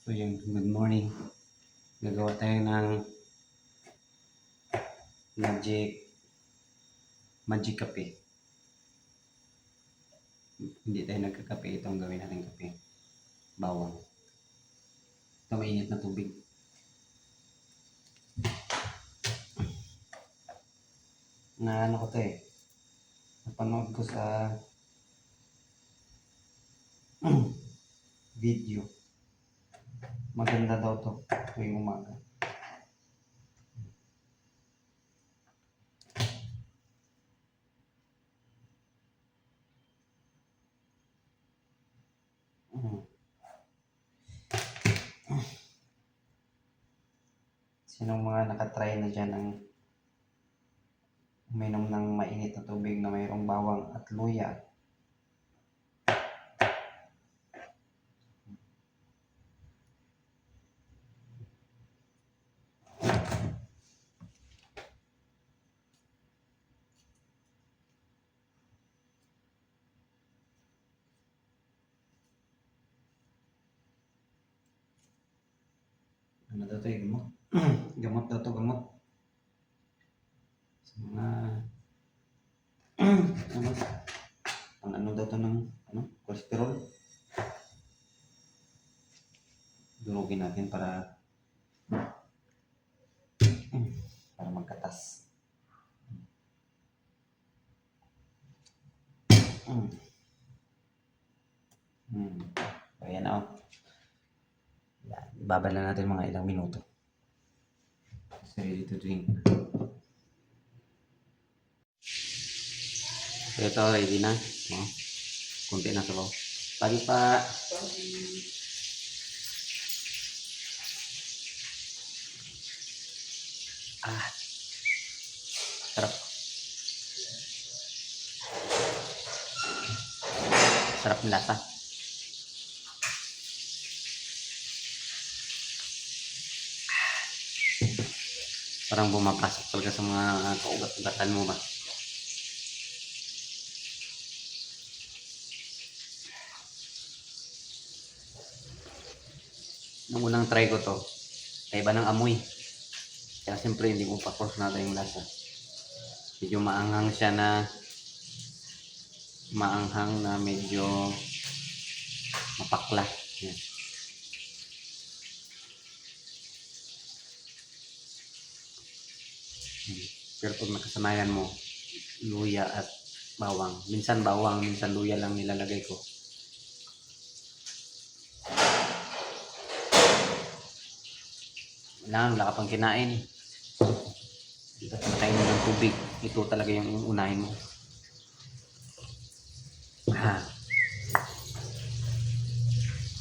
So yun, good morning. Gagawa tayo ng magic kape. Hindi tayo nagkakape, itong gawin natin kape. Bawang. Ito mainit na tubig. Na ano ko to napanood ko sa video. Maganda daw to tuwing umaga. Sinong mga nakatry na dyan ng uminom ng mainit na tubig na mayroong bawang at luya? Ano daw ito gamot? Gamot daw ito, gamot. Sa mga ano daw ito ng cholesterol. Durugin natin para magkatas. Ayan na. Babad na natin mga ilang minuto. So, ready to drink. So, ito ready na. Kunti na sabaw. Pagi pa. Sarap. Sarap ng lasa. Parang bumapasok talaga sa mga kaugat-ugatan mo ba? Nung unang try ko to, kaiba ng amoy. Kaya siyempre hindi ko pa-force natin yung lasa. Medyo maanghang siya na medyo mapakla. Yan. Pero pag nakasanayan mo, luya at bawang. Minsan bawang, minsan luya lang nilalagay ko. Wala ka pang kinain. Dito pagkain mo ng tubig. Ito talaga yung unahin mo.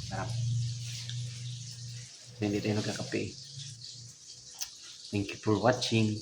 Sarap. Hindi tayo nagkakape. Thank you for watching.